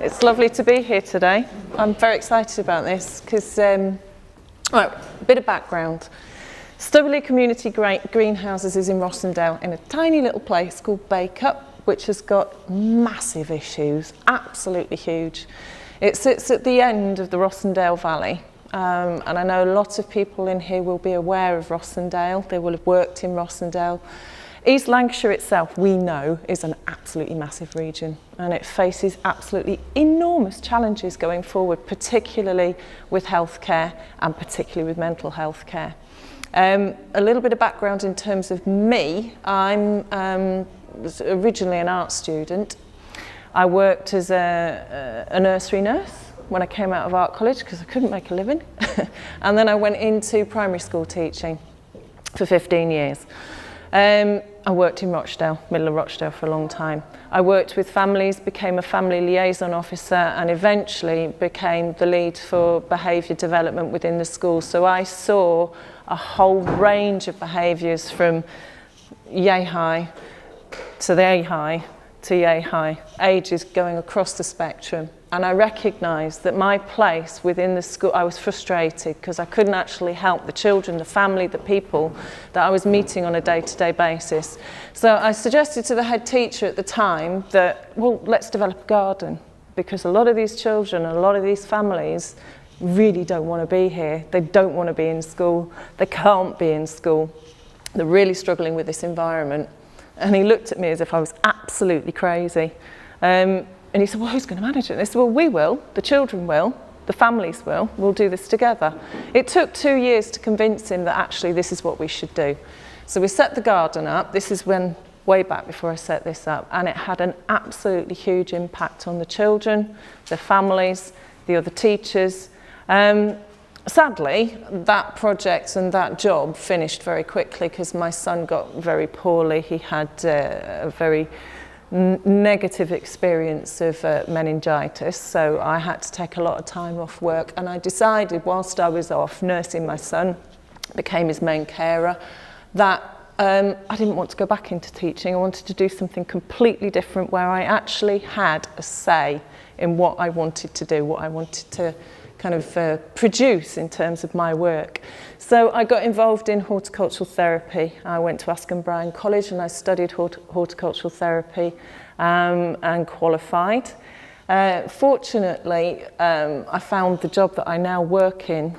It's lovely to be here today. I'm very excited about this because, right, a bit of background. Stubbylee Community Greenhouses is in Rossendale in a tiny little place called Bacup, which has got massive issues, absolutely huge. It sits at the end of the Rossendale Valley, and I know lots of people in here will be aware of Rossendale. They will have worked in Rossendale. East Lancashire itself, we know, is an absolutely massive region, and it faces absolutely enormous challenges going forward, particularly with healthcare and particularly with mental health care. A little bit of background in terms of me. I'm was originally an art student. I worked as a nursery nurse when I came out of art college because I couldn't make a living. And then I went into primary school teaching for 15 years. I worked in Rochdale, middle of Rochdale, for a long time. I worked with families, became a family liaison officer, and eventually became the lead for behaviour development within the school. So I saw a whole range of behaviours from yay high to the A high to yay high, ages going across the spectrum. And I recognised that my place within the school, I was frustrated because I couldn't actually help the children, the family, the people that I was meeting on a day-to-day basis. So I suggested to the head teacher at the time that, well, let's develop a garden, because a lot of these children and a lot of these families really don't want to be here. They don't want to be in school. They can't be in school. They're really struggling with this environment. And he looked at me as if I was absolutely crazy. And he said, well, who's going to manage it? And I said, well, we will, the children will, the families will, we'll do this together. It took 2 years to convince him that actually this is what we should do. So we set the garden up. This is when, way back before I set this up, and it had an absolutely huge impact on the children, their families, the other teachers. Sadly, that project and that job finished very quickly because my son got very poorly. He had a very negative experience of meningitis, so I had to take a lot of time off work, and I decided whilst I was off nursing my son, became his main carer, that I didn't want to go back into teaching. I wanted to do something completely different where I actually had a say in what I wanted to do, what I wanted to kind of produce in terms of my work. So I got involved in horticultural therapy. I went to Askham Bryan College and I studied horticultural therapy and qualified. Fortunately, I found the job that I now work in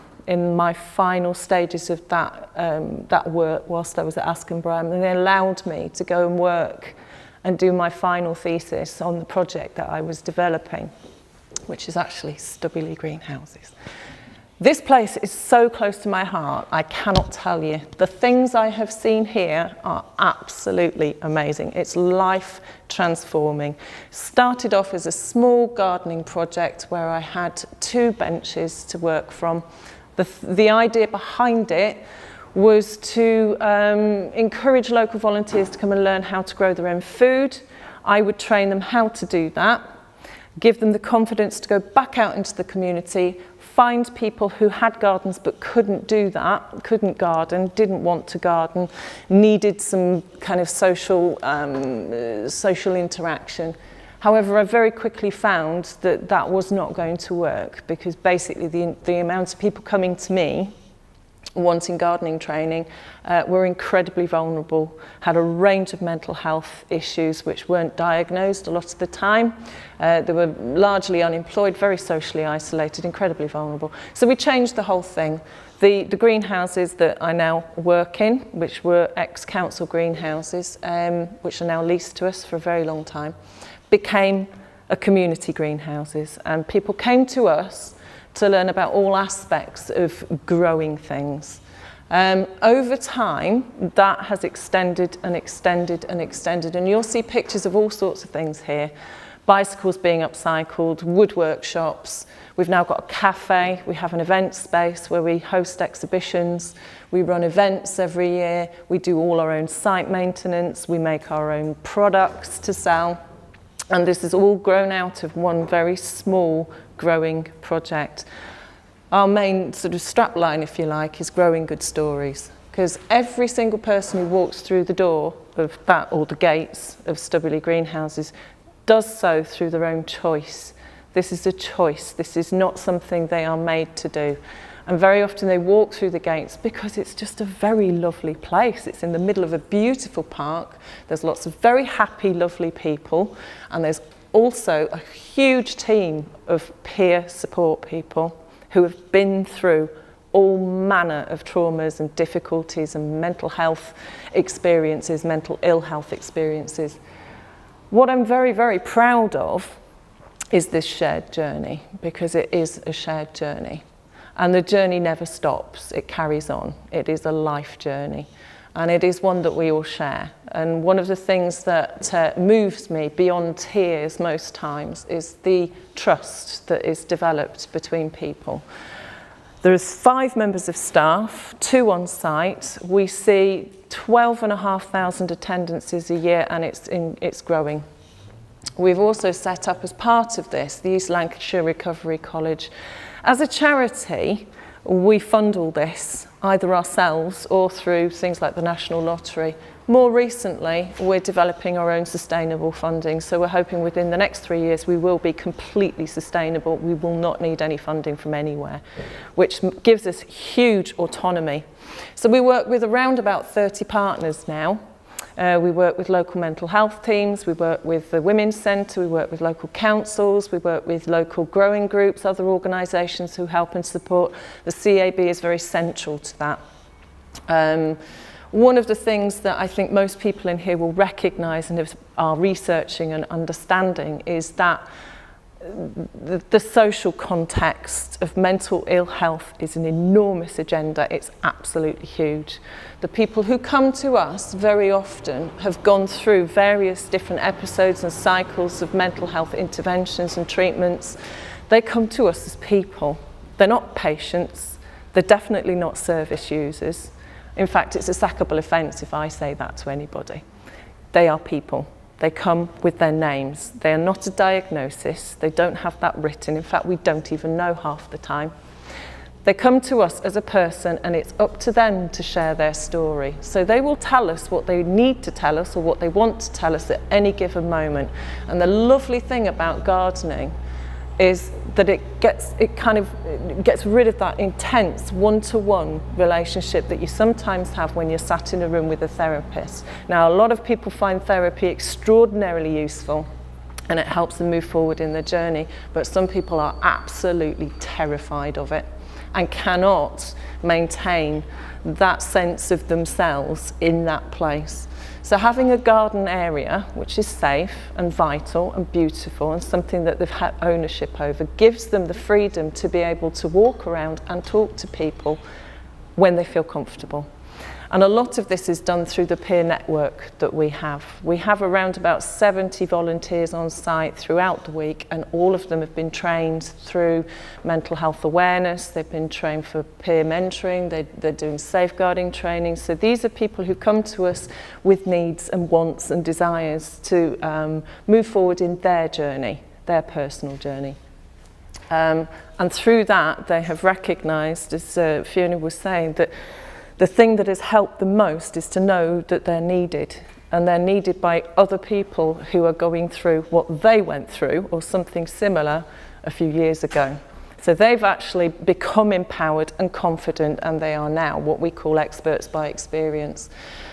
my final stages of that work whilst I was at Askham Bryan, and they allowed me to go and work and do my final thesis on the project that I was developing, which is actually Stubbylee Greenhouses. This place is so close to my heart, I cannot tell you. The things I have seen here are absolutely amazing. It's life transforming. Started off as a small gardening project where I had 2 benches to work from. The idea behind it was to encourage local volunteers to come and learn how to grow their own food. I would train them how to do that, give them the confidence to go back out into the community, find people who had gardens but couldn't do that, couldn't garden, didn't want to garden, needed some kind of social interaction. However, I very quickly found that that was not going to work, because basically the amount of people coming to me wanting gardening training were incredibly vulnerable, had a range of mental health issues which weren't diagnosed a lot of the time. They were largely unemployed, very socially isolated, incredibly vulnerable. So we changed the whole thing. The greenhouses that I now work in, which were ex-council greenhouses, which are now leased to us for a very long time, became a community greenhouses, and people came to us to learn about all aspects of growing things. Over time, that has extended and extended and extended, and you'll see pictures of all sorts of things here. Bicycles being upcycled, wood workshops. We've now got a cafe, we have an event space where we host exhibitions, we run events every year, we do all our own site maintenance, we make our own products to sell, and this is all grown out of one very small growing project. Our main sort of strapline, if you like, is growing good stories, because every single person who walks through the door of that, or the gates of Stubbylee Greenhouses, does so through their own choice. This is a choice. This is not something they are made to do. And very often they walk through the gates because it's just a very lovely place. It's in the middle of a beautiful park. There's lots of very happy, lovely people. And there's also a huge team of peer support people who have been through all manner of traumas and difficulties and mental health experiences, mental ill health experiences. What I'm very, very proud of is this shared journey, because it is a shared journey. And the journey never stops, it carries on. It is a life journey. And it is one that we all share. And one of the things that moves me beyond tears most times is the trust that is developed between people. There's 5 members of staff, 2 on site. We see 12,500 attendances a year, and it's growing. We've also set up, as part of this, the East Lancashire Recovery College. As a charity, we fund all this, either ourselves or through things like the National Lottery. More recently, we're developing our own sustainable funding, so we're hoping within the next 3 years we will be completely sustainable. We will not need any funding from anywhere, which gives us huge autonomy. So we work with around about 30 partners now. We work with local mental health teams, we work with the Women's Centre, we work with local councils, we work with local growing groups, other organisations who help and support. The CAB is very central to that. One of the things that I think most people in here will recognise and are researching and understanding is that the social context of mental ill health is an enormous agenda. It's absolutely huge. The people who come to us very often have gone through various different episodes and cycles of mental health interventions and treatments. They come to us as people. They're not patients. They're definitely not service users. In fact, it's a sackable offence if I say that to anybody. They are people. They come with their names. They are not a diagnosis. They don't have that written. In fact, we don't even know half the time. They come to us as a person, and it's up to them to share their story. So they will tell us what they need to tell us or what they want to tell us at any given moment. And the lovely thing about gardening is that it gets rid of that intense one-to-one relationship that you sometimes have when you're sat in a room with a therapist. Now, a lot of people find therapy extraordinarily useful and it helps them move forward in their journey, but some people are absolutely terrified of it and cannot maintain that sense of themselves in that place. So having a garden area which is safe and vital and beautiful and something that they've had ownership over gives them the freedom to be able to walk around and talk to people when they feel comfortable. And a lot of this is done through the peer network that we have. We have around about 70 volunteers on site throughout the week, and all of them have been trained through mental health awareness. They've been trained for peer mentoring. They're doing safeguarding training. So these are people who come to us with needs and wants and desires to move forward in their journey, their personal journey. And through that, they have recognised, as Fiona was saying, that the thing that has helped the most is to know that they're needed, and they're needed by other people who are going through what they went through or something similar a few years ago. So they've actually become empowered and confident, and they are now what we call experts by experience.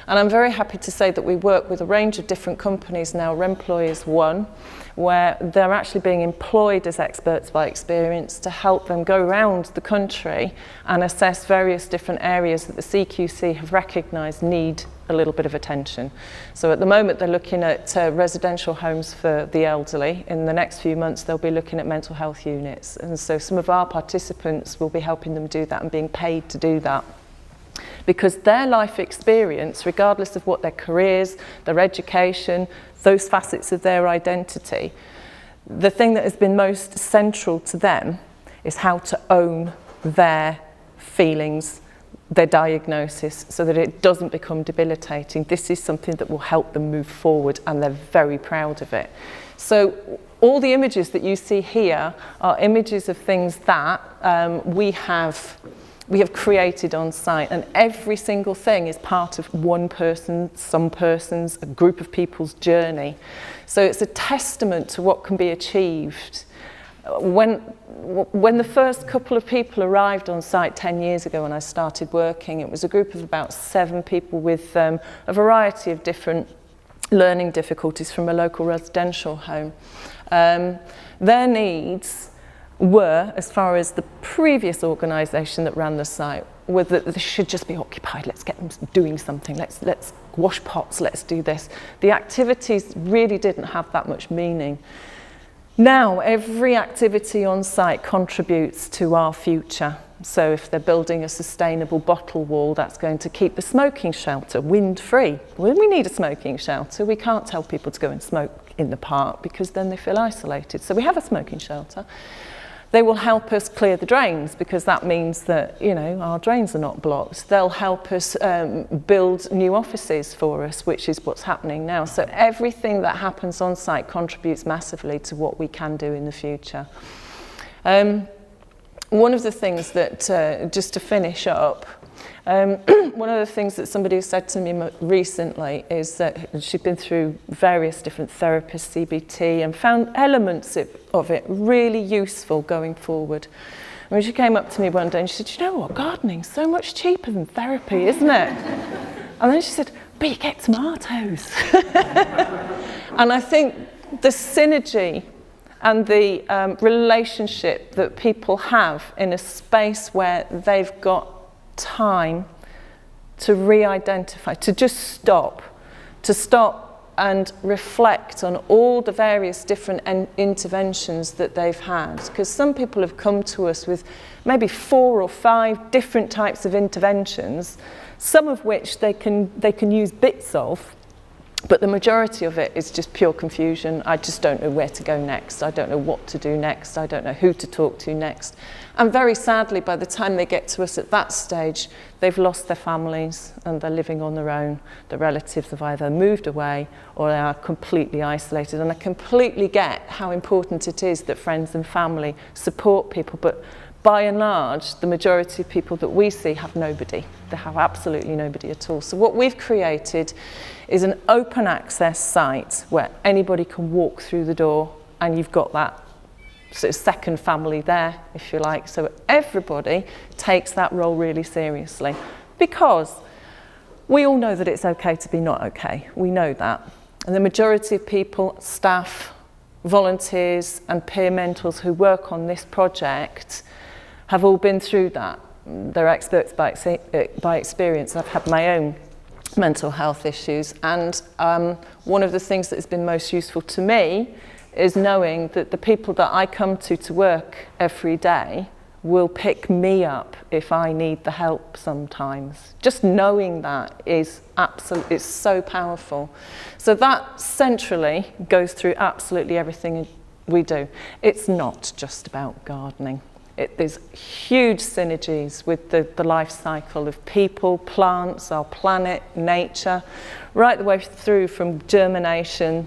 And I'm very happy to say that we work with a range of different companies now. Remploy is one, where they're actually being employed as experts by experience to help them go around the country and assess various different areas that the CQC have recognised need a little bit of attention. So at the moment they're looking at residential homes for the elderly. In the next few months they'll be looking at mental health units, and so some of our participants will be helping them do that and being paid to do that, because their life experience, regardless of what their careers, their education, those facets of their identity, the thing that has been most central to them is how to own their feelings, their diagnosis, so that it doesn't become debilitating. This is something that will help them move forward, and they're very proud of it. So all the images that you see here are images of things that we have created on site, and every single thing is part of one person, some person's, a group of people's journey. So it's a testament to what can be achieved When the first couple of people arrived on site 10 years ago when I started working, it was a group of about 7 people with a variety of different learning difficulties from a local residential home. Their needs were, as far as the previous organisation that ran the site, were that they should just be occupied. Let's get them doing something. Let's wash pots. Let's do this. The activities really didn't have that much meaning. Now, every activity on site contributes to our future. So if they're building a sustainable bottle wall, that's going to keep the smoking shelter wind-free. When we need a smoking shelter, we can't tell people to go and smoke in the park because then they feel isolated. So we have a smoking shelter. They will help us clear the drains because that means that, you know, our drains are not blocked. They'll help us build new offices for us, which is what's happening now. So everything that happens on site contributes massively to what we can do in the future. One of the things that, just to finish up, one of the things that somebody said to me recently is that she'd been through various different therapists, CBT, and found elements of it really useful going forward. I mean, she came up to me one day and she said, "You know what, gardening's so much cheaper than therapy, isn't it?" And then she said, "But you get tomatoes." And I think the synergy and the relationship that people have in a space where they've got time to re-identify, to just stop and reflect on all the various different interventions that they've had. Because some people have come to us with maybe 4 or 5 different types of interventions, some of which they can use bits of, but the majority of it is just pure confusion. I just don't know where to go next. I don't know what to do next. I don't know who to talk to next. And very sadly, by the time they get to us at that stage, they've lost their families and they're living on their own. The relatives have either moved away or they are completely isolated. And I completely get how important it is that friends and family support people, but by and large, the majority of people that we see have nobody. They have absolutely nobody at all. So what we've created is an open access site where anybody can walk through the door, and you've got that sort of second family there, if you like. So everybody takes that role really seriously, because we all know that it's okay to be not okay. We know that. And the majority of people, staff, volunteers and peer mentors who work on this project have all been through that. They're experts by experience. I've had my own mental health issues, and one of the things that has been most useful to me is knowing that the people that I come to work every day will pick me up if I need the help sometimes. Just knowing that is absolutely, it's so powerful. So that centrally goes through absolutely everything we do. It's not just about gardening. There's huge synergies with the life cycle of people, plants, our planet, nature, right the way through from germination,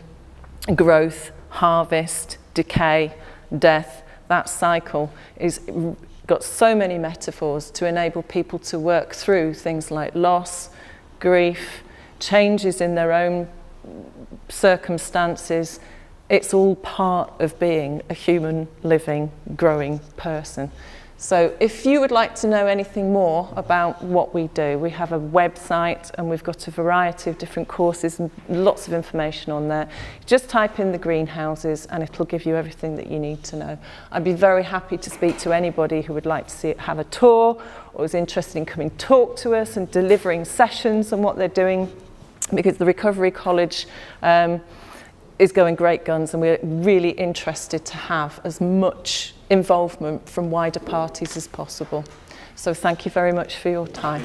growth, harvest, decay, death. That cycle is got so many metaphors to enable people to work through things like loss, grief, changes in their own circumstances. It's all part of being a human, living, growing person. So if you would like to know anything more about what we do, we have a website and we've got a variety of different courses and lots of information on there. Just type in the greenhouses and it'll give you everything that you need to know. I'd be very happy to speak to anybody who would like to see it, have a tour, or is interested in coming talk to us and delivering sessions on what they're doing, because the Recovery College is going great guns, and we're really interested to have as much involvement from wider parties as possible. So thank you very much for your time.